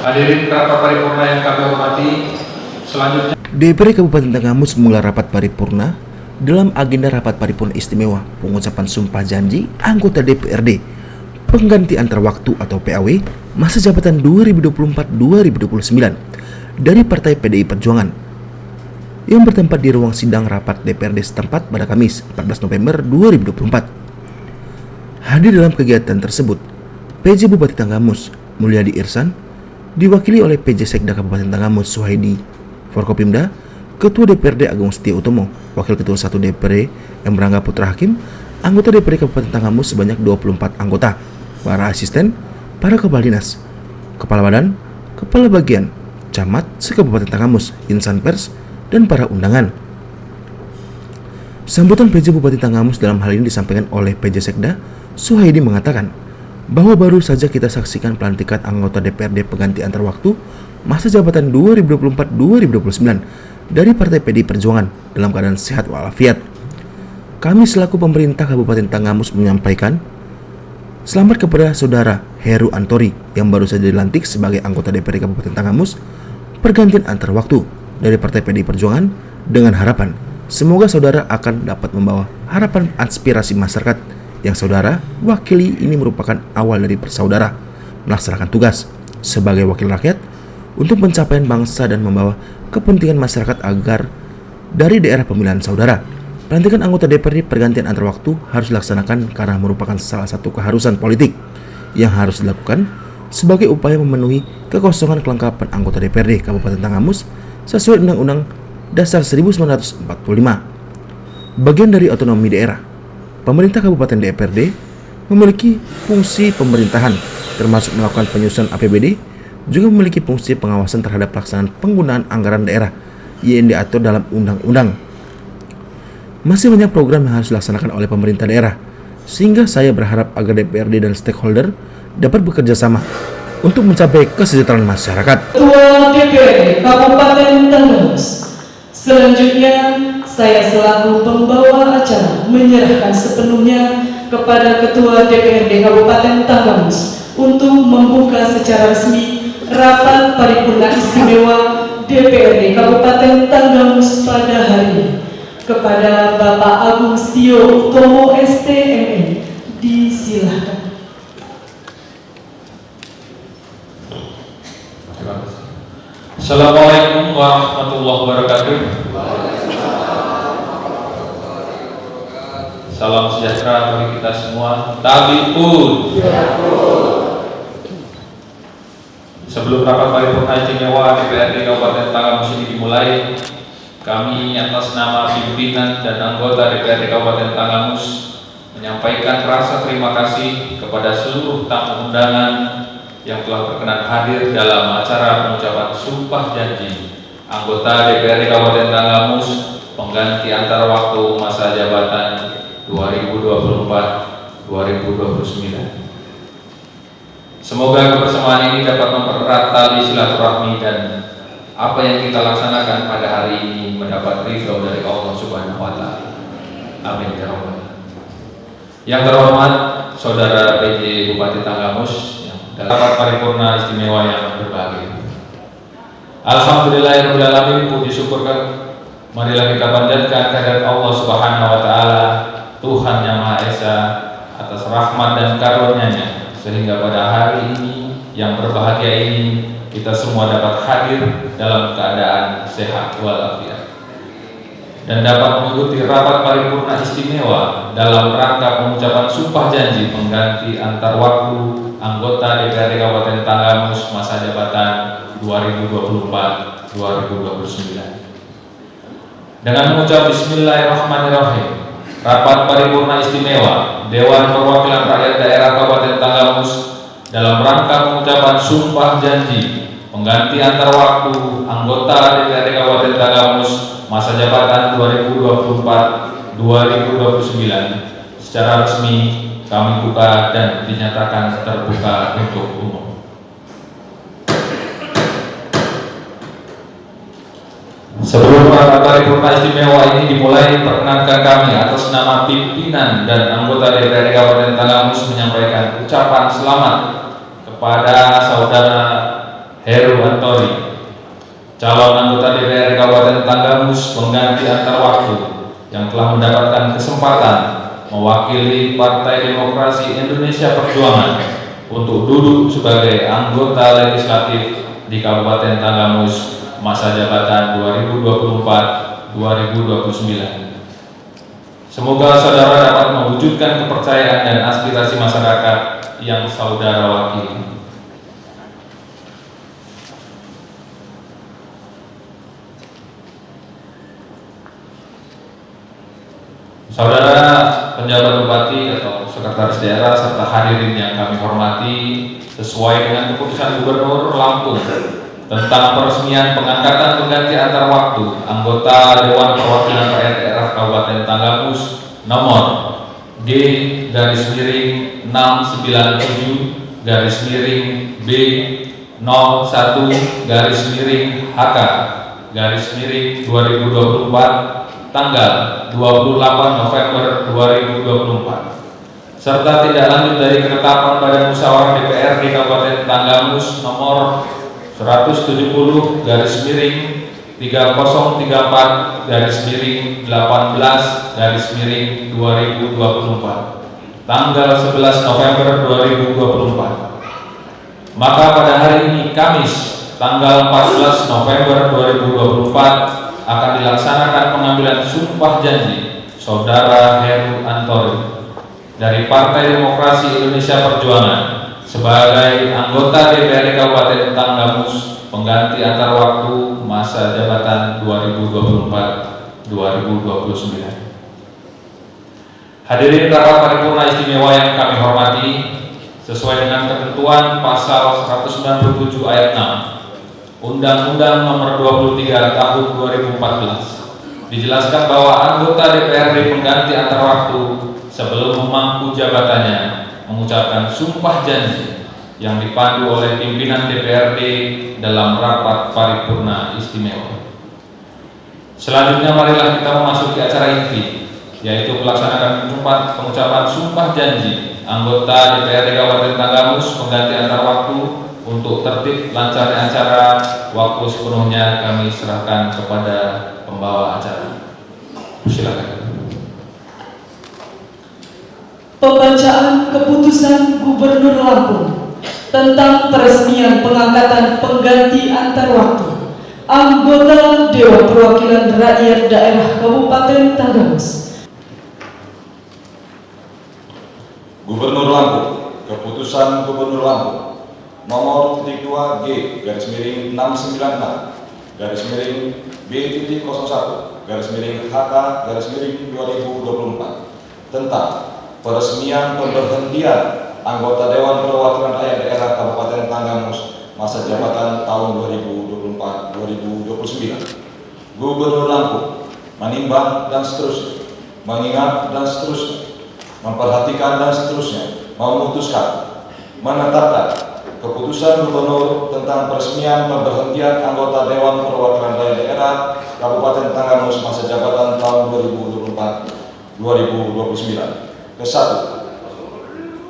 Hadirin rapat paripurna yang kami hormati, selanjutnya DPRD Kabupaten Tanggamus menggelar rapat paripurna. Dalam agenda rapat paripurna istimewa pengucapan sumpah janji anggota DPRD pengganti antar waktu atau PAW masa jabatan 2024-2029 dari Partai PDI Perjuangan yang bertempat di ruang sidang rapat DPRD setempat pada Kamis 14 November 2024. Hadir dalam kegiatan tersebut PJ Bupati Tanggamus Mulyadi Irsan diwakili oleh PJ Sekda Kabupaten Tanggamus Suhaidi Forkopimda, Ketua DPRD Agung Setia Utomo, Wakil Ketua 1 DPRD Emrangga Putra Hakim, anggota DPRD Kabupaten Tanggamus sebanyak 24 anggota, para asisten, para kepala dinas, kepala badan, kepala bagian, camat se-Kabupaten Tanggamus, insan pers, dan para undangan. Sambutan PJ Bupati Tanggamus dalam hal ini disampaikan oleh PJ Sekda Suhaidi mengatakan bahwa baru saja kita saksikan pelantikan anggota DPRD pengganti antar waktu masa jabatan 2024-2029 dari Partai PDI Perjuangan dalam keadaan sehat walafiat. Kami selaku pemerintah Kabupaten Tanggamus menyampaikan selamat kepada Saudara Heru Antori yang baru saja dilantik sebagai anggota DPRD Kabupaten Tanggamus pergantian antar waktu dari Partai PDI Perjuangan dengan harapan semoga saudara akan dapat membawa harapan aspirasi masyarakat yang saudara wakili. Ini merupakan awal dari persaudara melaksanakan tugas sebagai wakil rakyat untuk pencapaian bangsa dan membawa kepentingan masyarakat agar dari daerah pemilihan saudara. Pelantikan anggota DPRD pergantian antar waktu harus dilaksanakan karena merupakan salah satu keharusan politik yang harus dilakukan sebagai upaya memenuhi kekosongan kelengkapan anggota DPRD Kabupaten Tanggamus sesuai Undang-Undang Dasar 1945. Bagian dari otonomi daerah, pemerintah Kabupaten DPRD memiliki fungsi pemerintahan termasuk melakukan penyusunan APBD, juga memiliki fungsi pengawasan terhadap pelaksanaan penggunaan anggaran daerah yang diatur dalam undang-undang. Masih banyak program yang harus dilaksanakan oleh pemerintah daerah, sehingga saya berharap agar DPRD dan stakeholder dapat bekerja sama untuk mencapai kesejahteraan masyarakat. Ketua DPRD Kabupaten Tanggamus. Selanjutnya, saya selaku pembawa acara menyerahkan sepenuhnya kepada Ketua DPRD Kabupaten Tanggamus untuk membuka secara resmi rapat paripurna istimewa DPRD Kabupaten Tanggamus pada hari ini. Kepada Bapak Agung Setia Utomo STMN, disilakan. Assalamualaikum warahmatullahi wabarakatuh. Salam sejahtera bagi kita semua. Tabipun. Sebelum rapat paripurna istimewa DPRD Kabupaten Tanggamus ini dimulai, kami atas nama pimpinan dan anggota DPRD Kabupaten Tanggamus menyampaikan rasa terima kasih kepada seluruh tamu undangan yang telah berkenan hadir dalam acara pengucapan sumpah janji anggota DPRD Kabupaten Tanggamus pengganti antar waktu masa jabatan 2024-2029. Semoga kebersamaan ini dapat mempererat tali silaturahmi dan apa yang kita laksanakan pada hari ini mendapat ridho dari Allah Subhanahu wa Ta'ala. Amin ya rabbal. Yang terhormat Saudara PJ Bupati Tanggamus yang dalam rapat paripurna istimewa yang berbahagia. Alhamdulillahirabbil alamin, puji syukur marilah kita panjatkan kehadirat Allah Subhanahu wa Ta'ala, Tuhan yang Maha Esa, atas rahmat dan karunia-Nya sehingga pada hari ini yang berbahagia ini kita semua dapat hadir dalam keadaan sehat walafiat dan dapat mengikuti rapat paripurna istimewa dalam rangka pengucapan sumpah janji pengganti antar waktu anggota DPRD Kabupaten Tanggamus masa jabatan 2024-2029. Dengan mengucap Bismillahirrahmanirrahim, rapat paripurna istimewa Dewan Perwakilan Rakyat Daerah Kabupaten Tanggamus dalam rangka pengucapan sumpah janji pengganti antar waktu anggota DPRD Kabupaten Tanggamus masa jabatan 2024-2029 secara resmi kami buka dan dinyatakan terbuka untuk umum. Sebelum rapat paripurna istimewa ini dimulai, perkenankan kami atas nama pimpinan dan anggota DPRD Kabupaten Tanggamus menyampaikan ucapan selamat kepada Saudara Heru Antori, calon anggota DPRD Kabupaten Tanggamus pengganti antar waktu yang telah mendapatkan kesempatan mewakili Partai Demokrasi Indonesia Perjuangan untuk duduk sebagai anggota legislatif di Kabupaten Tanggamus masa jabatan 2024-2029. Semoga saudara dapat mewujudkan kepercayaan dan aspirasi masyarakat yang saudara wakili. Saudara penjabat bupati atau sekretaris daerah serta hadirin yang kami hormati, sesuai dengan keputusan Gubernur Lampung tentang peresmian pengangkatan pengganti antar waktu anggota Dewan Perwakilan Rakyat Daerah Kabupaten Tanggamus nomor G-697-B-01-HK-2024 tanggal 28 November 2024 serta tidak lanjut dari ketetapan Badan Musyawarah DPRD Kabupaten Tanggamus nomor 170/30-18/2024 tanggal 11 November 2024. Maka pada hari ini Kamis tanggal 14 November 2024 akan dilaksanakan pengambilan sumpah janji Saudara Heru Antori dari Partai Demokrasi Indonesia Perjuangan sebagai anggota DPRD Kabupaten Tanggamus pengganti antar waktu masa jabatan 2024-2029. Hadirin rapat paripurna istimewa yang kami hormati, sesuai dengan ketentuan pasal 197 ayat 6 Undang-Undang Nomor 23 Tahun 2014 dijelaskan bahwa anggota DPRD pengganti antar waktu sebelum memangku jabatannya mengucapkan sumpah janji yang dipandu oleh pimpinan DPRD dalam rapat paripurna istimewa. Selanjutnya marilah kita memasuki acara inti, yaitu melaksanakan pengucapan sumpah janji anggota DPRD Kabupaten Tanggamus pengganti antar waktu. Untuk tertib lancarnya acara, waktu sepenuhnya kami serahkan kepada pembawa acara. Silakan. Pembacaan keputusan Gubernur Lampung tentang peresmian pengangkatan pengganti antar waktu anggota Dewan Perwakilan Rakyat Daerah Kabupaten Tanggamus. Gubernur Lampung, keputusan Gubernur Lampung nomor 2-696-B-01-HK-2024 tentang peresmian pemberhentian anggota Dewan Perwakilan Rakyat Daerah Kabupaten Tanggamus masa jabatan tahun 2024-2029. Gubernur Lampung menimbang dan seterusnya, mengingat dan seterusnya, memperhatikan dan seterusnya, memutuskan, menetapkan keputusan Gubernur tentang peresmian pemberhentian anggota Dewan Perwakilan Rakyat Daerah Kabupaten Tanggamus masa jabatan tahun 2024-2029. Ke-1.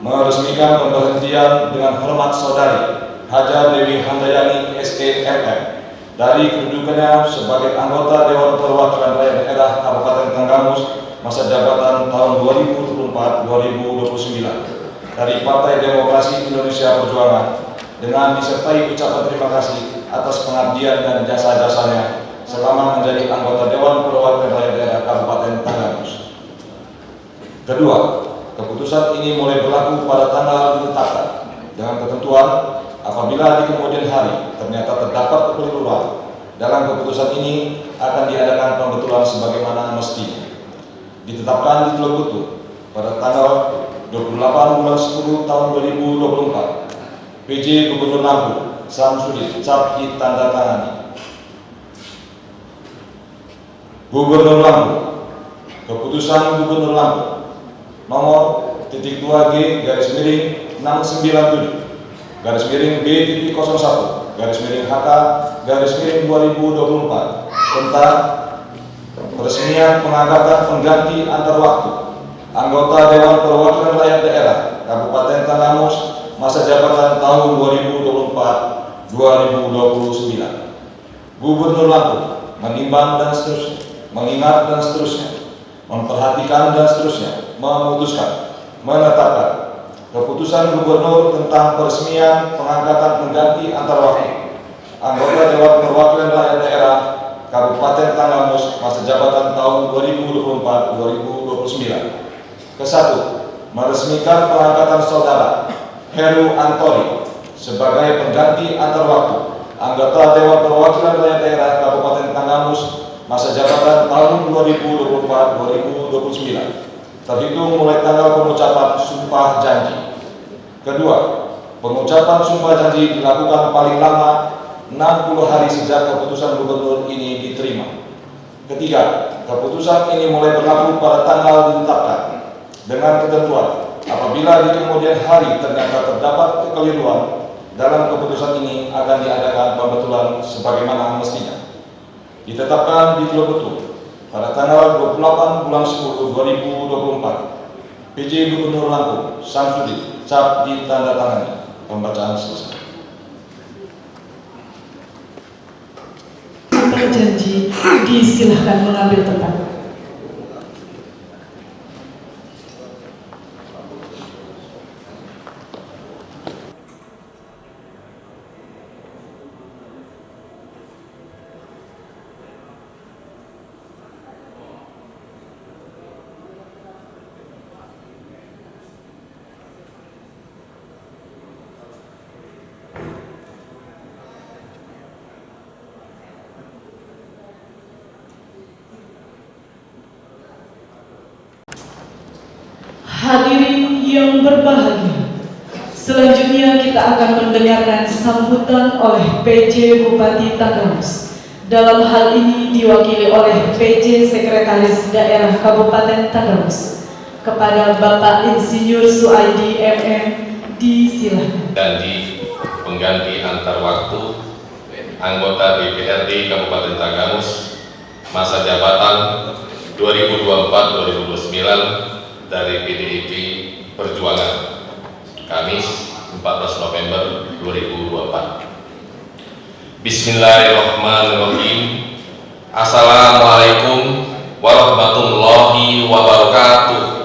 Meresmikan pemberhentian dengan hormat Saudari Haja Dewi Handayani SEMM dari kedudukannya sebagai anggota Dewan Perwakilan Rakyat Daerah Kabupaten Tanggamus masa jabatan tahun 2024-2029 dari Partai Demokrasi Indonesia Perjuangan dengan disertai ucapan terima kasih atas pengabdian dan jasa-jasanya selama menjadi anggota Dewan Perwakilan Rakyat Daerah Kabupaten Tanggamus. Kedua, keputusan ini mulai berlaku pada tanggal ditetapkan dengan ketentuan apabila di kemudian hari ternyata terdapat kekeliruan dalam keputusan ini akan diadakan pembetulan sebagaimana mestinya. Ditetapkan di Teluk Kutu pada tanggal 28 bulan 10 tahun 2024, PJ Gubernur Lampung Samsudin cap ditandatangani. Gubernur Lampung, keputusan Gubernur Lampung nomor 2-2G-B-01-HK-2024 tentang peresmian pengangkatan pengganti antar waktu anggota Dewan Perwakilan Rakyat Daerah Kabupaten Tanggamus masa jabatan tahun 2029. Gubernur Lampung menimbang dan seterusnya, mengingat dan seterusnya, memperhatikan dan seterusnya, memutuskan, menetapkan keputusan gubernur tentang peresmian pengangkatan pengganti antar waktu anggota Dewan Perwakilan Rakyat Daerah Kabupaten Tanggamus masa jabatan tahun 2024-2029. Kesatu, meresmikan pengangkatan saudara Heru Antori sebagai pengganti antar waktu anggota Dewan Perwakilan Rakyat Daerah Kabupaten Tanggamus masa jabatan tahun 2024-2029 terhitung mulai tanggal pengucapan sumpah janji. Kedua, pengucapan sumpah janji dilakukan paling lama 60 hari sejak keputusan gubernur ini diterima. Ketiga, keputusan ini mulai berlaku pada tanggal ditetapkan dengan ketentuan apabila di kemudian hari ternyata terdapat kekeliruan dalam keputusan ini akan diadakan pembetulan sebagaimana mestinya. Ditetapkan di Betul pada tanggal 28 bulan 10 2024. PJ Gubernur Lampung Samsudin, cap ditandatangani. Pembacaan selesai. Berjanji, disilahkan mengambil tempat. Hadirin yang berbahagia, selanjutnya kita akan mendengarkan sambutan oleh PJ Bupati Tanggamus. Dalam hal ini diwakili oleh PJ Sekretaris Daerah Kabupaten Tanggamus. Kepada Bapak Insinyur Suaidi MM, disilahkan. Janji pengganti antar waktu anggota DPRD Kabupaten Tanggamus masa jabatan 2024-2029 dari PDIP Perjuangan, Kamis 14 November 2024. Bismillahirrahmanirrahim. Assalamualaikum warahmatullahi wabarakatuh.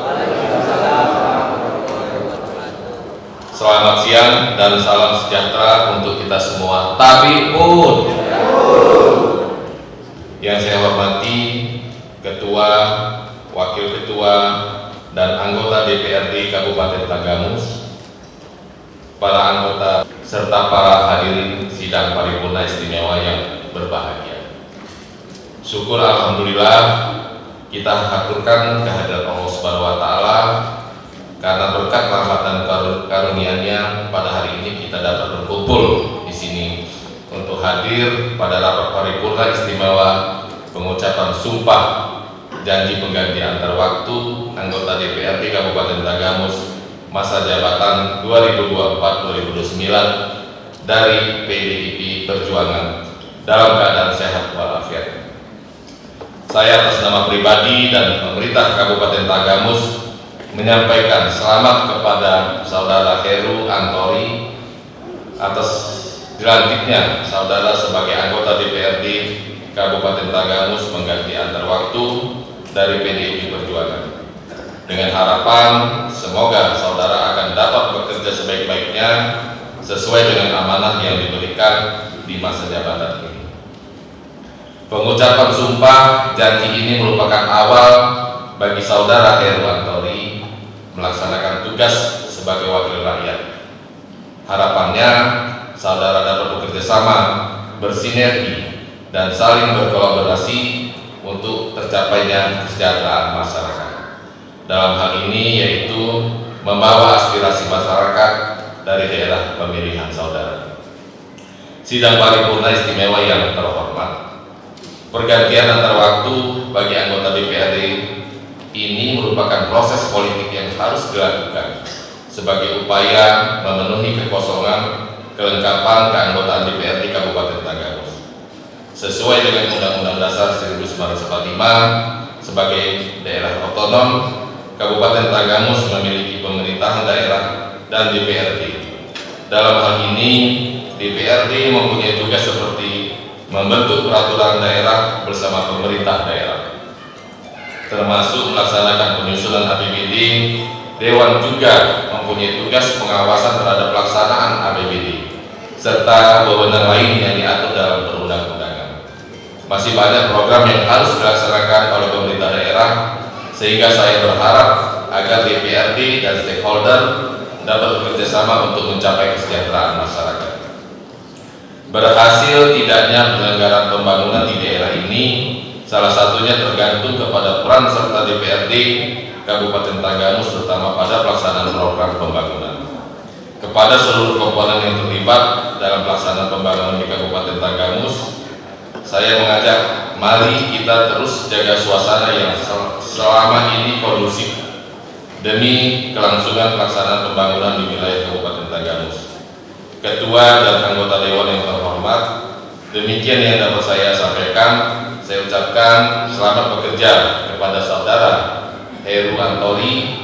Selamat siang dan salam sejahtera untuk kita semua. Tabiun. Yang saya hormati Ketua, Wakil Ketua, dan anggota DPRD Kabupaten Tanggamus, para anggota serta para hadirin sidang paripurna istimewa yang berbahagia. Syukur alhamdulillah kita haturkan kehadirat Allah Subhanahu wa taala karena berkat rahmat dan karunia-Nya pada hari ini kita dapat berkumpul di sini untuk hadir pada rapat paripurna istimewa pengucapan sumpah janji pengganti antar waktu anggota DPRD Kabupaten Tanggamus masa jabatan 2024-2029 dari PDIP Perjuangan dalam keadaan sehat walafiat. Saya atas nama pribadi dan pemerintah Kabupaten Tanggamus menyampaikan selamat kepada Saudara Heru Antori atas dilantiknya saudara sebagai anggota DPRD Kabupaten Tanggamus mengganti antar waktu dari PDIP Perjuangan, dengan harapan semoga saudara akan dapat bekerja sebaik-baiknya sesuai dengan amanah yang diberikan di masa jabatan ini. Pengucapan sumpah janji ini merupakan awal bagi saudara Heru Antori melaksanakan tugas sebagai wakil rakyat. Harapannya saudara dapat bekerja sama, bersinergi, dan saling berkolaborasi untuk tercapainya kesejahteraan masyarakat. Dalam hal ini yaitu membawa aspirasi masyarakat dari daerah pemilihan saudara. Sidang paripurna istimewa yang terhormat, pergantian antar waktu bagi anggota DPRD ini merupakan proses politik yang harus dilakukan sebagai upaya memenuhi kekosongan kelengkapan keanggotaan DPRD Kabupaten Tanggamus. Sesuai dengan Undang-Undang Dasar 1945 sebagai daerah otonom, Kabupaten Tanggamus memiliki pemerintahan daerah dan DPRD. Dalam hal ini, DPRD mempunyai tugas seperti membentuk peraturan daerah bersama pemerintah daerah, termasuk melaksanakan penyusunan APBD. Dewan juga mempunyai tugas pengawasan terhadap pelaksanaan APBD serta wewenang lain yang diatur dalam perundang-undangan. Masih banyak program yang harus dilaksanakan oleh pemerintah daerah, sehingga saya berharap agar DPRD dan stakeholder dapat bekerjasama untuk mencapai kesejahteraan masyarakat. Berhasil tidaknya penyelenggaraan pembangunan di daerah ini salah satunya tergantung kepada peran serta DPRD Kabupaten Tanggamus, terutama pada pelaksanaan program pembangunan. Kepada seluruh komponen yang terlibat dalam pelaksanaan pembangunan di Kabupaten Tanggamus, saya mengajak, mari kita terus jaga suasana yang selama ini kondusif demi kelangsungan pelaksanaan pembangunan di wilayah Kabupaten Tanggamus. Ketua dan anggota Dewan yang terhormat, demikian yang dapat saya sampaikan. Saya ucapkan selamat bekerja kepada saudara Heru Antori.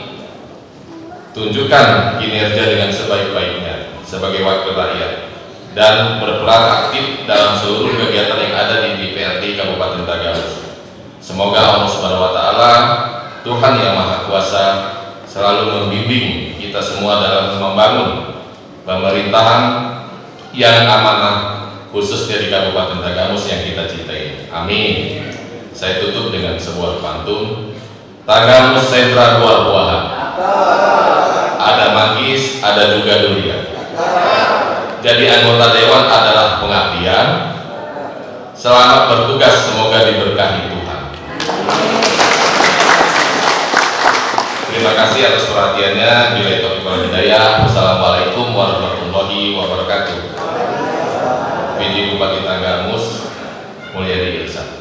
Tunjukkan kinerja dengan sebaik-baiknya sebagai wakil rakyat dan berperan aktif dalam seluruh kegiatan yang ada di DPRD Kabupaten Tanggamus. Semoga Allah Subhanahu wa Ta'ala, Tuhan yang Maha Kuasa, selalu membimbing kita semua dalam membangun pemerintahan yang amanah, khususnya di Kabupaten Tanggamus yang kita cintai. Amin. Saya tutup dengan sebuah pantun. Tanggamus sentra buah-buahan, ada manggis, ada juga durian. Jadi anggota dewan adalah pengabdian. Selamat bertugas, semoga diberkahi Tuhan. Terima kasih atas perhatiannya. Billahi taufiq wal hidayah. Wassalamualaikum warahmatullahi wabarakatuh. PJ Bupati Tanggamus Mulyadi Ilsa.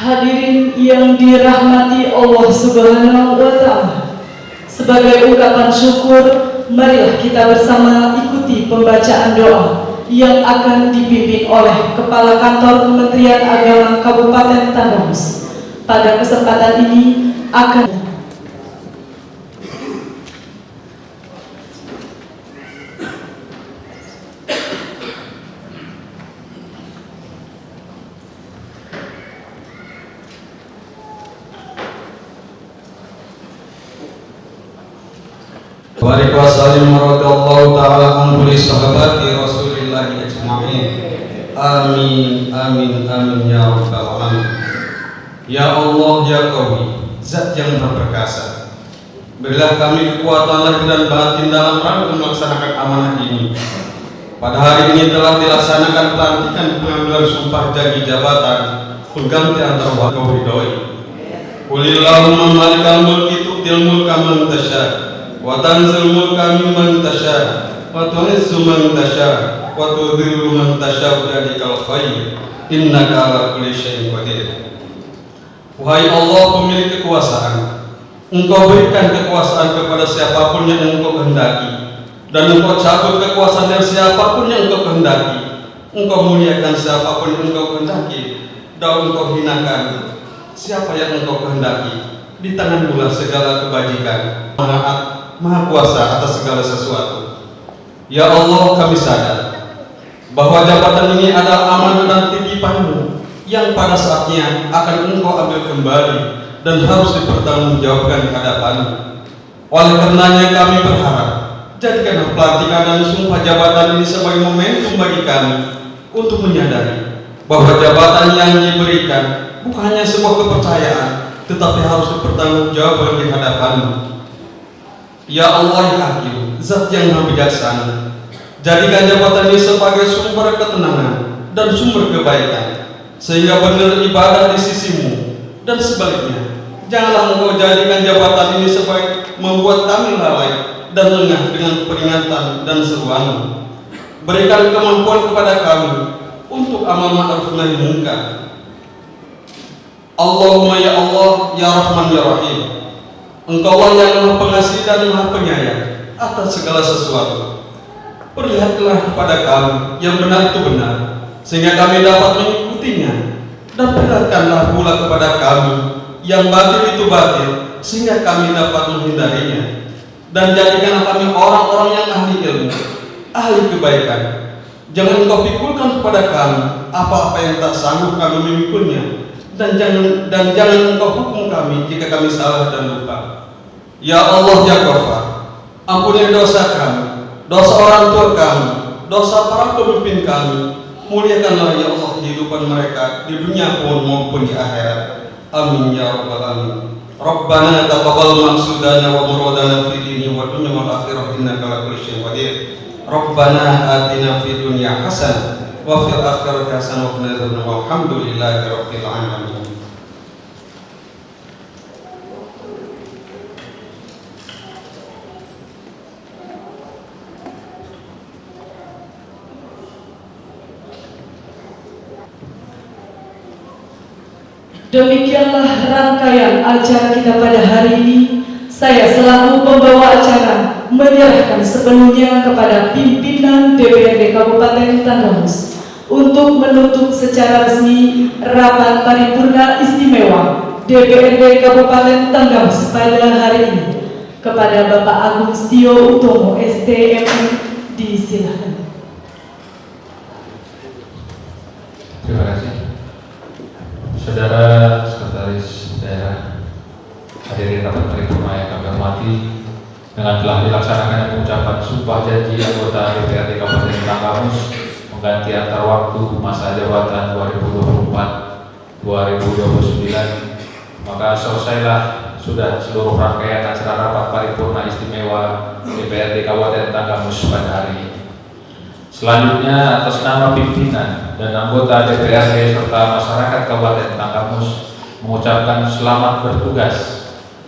Hadirin yang dirahmati Allah Subhanahu wa Ta'ala, sebagai ungkapan syukur, marilah kita bersama ikuti pembacaan doa yang akan dipimpin oleh Kepala Kantor Kementerian Agama Kabupaten Tanggamus. Pada kesempatan ini akan Waalaikumsalam warahmatullahi ta'ala anhu li sahabati rasulillahi ajma'in. Amin, amin, amin ya rabbal alamin. Ya Allah, ya Qawi, Zat yang berperkasa, berilah kami kekuatan lahir dan batin dalam rangka melaksanakan amanah ini. Pada hari ini telah dilaksanakan pelantikan pengambilan sumpah janji jabatan pengganti antara wakil ridhoi. Qulillahumma malikal mulki tu'til mulka man tasya' wa tanzil mulka mimman tasha' wa tu'izzu man tasha' wa tudhillu man tasha' biyadikal khair innaka 'ala kulli syai'in qadir. Wahai Allah, pemilik kekuasaan, Engkau berikan kekuasaan kepada siapapun yang Engkau kehendaki, dan Engkau cabut kekuasaan dari siapapun yang Engkau kehendaki. Engkau muliakan siapapun yang Engkau kehendaki, dan Engkau hinakan siapa yang Engkau kehendaki. Di tangan-Mu segala kebajikan. Maha kuasa atas segala sesuatu. Ya Allah, kami sadar bahwa jabatan ini adalah amanah dan titipan-Mu yang pada saatnya akan Engkau ambil kembali dan harus dipertanggungjawabkan di hadapan-Mu. Oleh karenanya kami berharap, jadikanlah pelantikan dan sumpah jabatan ini sebagai momentum bagi kami untuk menyadari bahwa jabatan yang diberikan bukan hanya sebuah kepercayaan, tetapi harus dipertanggungjawabkan di hadapan-Mu. Ya Allah, ya Hakim, Zat yang Maha Bijaksana, jadikan jabatan ini sebagai sumber ketenangan dan sumber kebaikan, sehingga benar ibadah di sisi-Mu, dan sebaliknya janganlah Engkau jadikan jabatan ini sebagai membuat kami lalai dan lengah dengan peringatan dan seruan-Mu. Berikan kemampuan kepada kami untuk amal ma'ruf nahi munkar. Allahumma ya Allah, ya Rahman ya Rahim, Engkau yang Maha Pengasih dan Maha Penyayang atas segala sesuatu. Perlihatlah kepada kami yang benar itu benar, sehingga kami dapat mengikutinya, dan perlihatkanlah pula kepada kami yang batil itu batil, sehingga kami dapat menghindarinya. Dan jadikanlah kami orang-orang yang ahli ilmu, ahli kebaikan. Jangan Engkau pikulkan kepada kami apa-apa yang tak sanggup kami memikulnya, dan jangan Engkau hukum kami jika kami salah dan lupa. Ya Allah ya Ghafar, ampuni dosa kami, dosa orang tua kami, dosa para pemimpin kami. Muliakanlah ya Allah kehidupan mereka di dunia pun maupun di akhirat. Amin ya rabbal alamin. Rabbana taqabbal maqsudana wa muradana fid dini wa dunya wal akhirah innaka ala kulli syai'in qadir. Rabbana atina fid dunya hasanah wa fil akhirati hasanah wa qina adzabannar. Walhamdulillahi rabbil alamin. Demikianlah rangkaian acara kita pada hari ini. Saya selaku pembawa acara menyerahkan sepenuhnya kepada pimpinan DPRD Kabupaten Tanggamus untuk menutup secara resmi rapat paripurna istimewa DPRD Kabupaten Tanggamus pada hari ini. Kepada Bapak Agung Setio Utomo STMM, disilakan. Terima kasih. Saudara Sekretaris Daerah, hadirin rapat paripurna yang kami hormati, dengan telah dilaksanakannya pengucapan sumpah janji anggota DPRD Kabupaten Tanggamus mengganti antar waktu masa jabatan 2024-2029, maka selesailah sudah seluruh rangkaian acara rapat paripurna istimewa DPRD Kabupaten Tanggamus pada hari ini. Selanjutnya, atas nama pimpinan dan anggota DPRD serta masyarakat Kabupaten Tanggamus mengucapkan selamat bertugas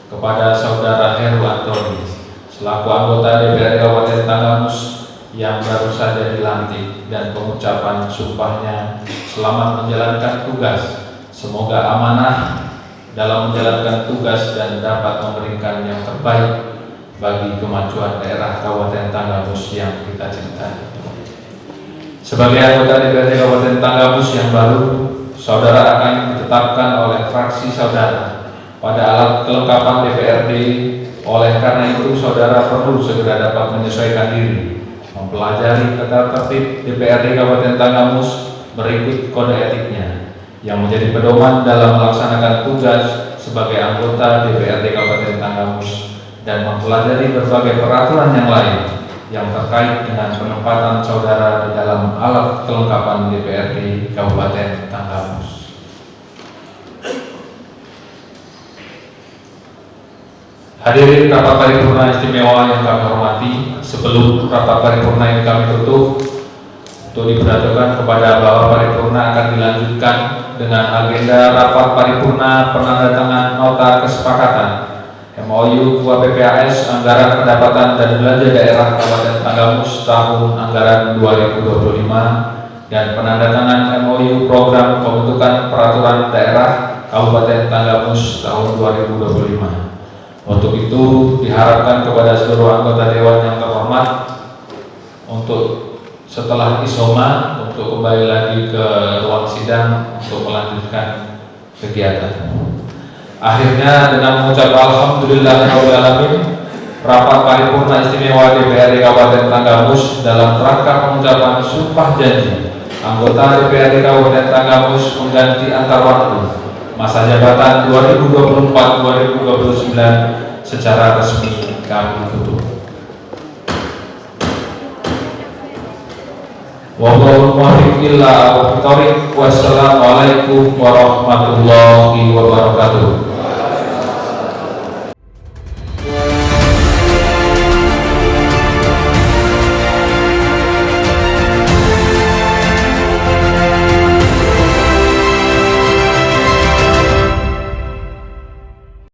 kepada Saudara Heru Antoni selaku anggota DPRD Kabupaten Tanggamus yang baru saja dilantik, dan pengucapan sumpahnya selamat menjalankan tugas. Semoga amanah dalam menjalankan tugas dan dapat memberikan yang terbaik bagi kemajuan daerah Kabupaten Tanggamus yang kita cintai. Sebagai anggota DPRD Kabupaten Tanggamus yang baru, saudara akan ditetapkan oleh fraksi saudara pada alat kelengkapan DPRD. Oleh karena itu, saudara perlu segera dapat menyesuaikan diri, mempelajari tata tertib DPRD Kabupaten Tanggamus berikut kode etiknya yang menjadi pedoman dalam melaksanakan tugas sebagai anggota DPRD Kabupaten Tanggamus, dan mempelajari berbagai peraturan yang lain yang terkait dengan penempatan saudara di dalam alat kelengkapan DPRD Kabupaten Tanggamus. Hadirin rapat paripurna istimewa yang kami hormati, sebelum rapat paripurna ini kami tutup, untuk diperhatikan kepada bahwa paripurna akan dilanjutkan dengan agenda rapat paripurna penandatangan nota kesepakatan MOU PPAS Anggaran Pendapatan dan Belanja Daerah Kabupaten Tanggamus tahun anggaran 2025 dan penandatangan MOU Program Pembentukan Peraturan Daerah Kabupaten Tanggamus tahun 2025. Untuk itu diharapkan kepada seluruh anggota Dewan yang terhormat untuk setelah isoma untuk kembali lagi ke ruang sidang untuk melanjutkan kegiatan. Akhirnya dengan mengucap alhamdulillahirrahmanirrahim, rapat paripurna istimewa DPRD Kabupaten Tanggamus dalam rangka pengucapan sumpah janji anggota DPRD Kabupaten Tanggamus mengganti antar waktu masa jabatan 2024-2029 secara resmi kami tutup. Wassalamualaikum warahmatullahi wabarakatuh.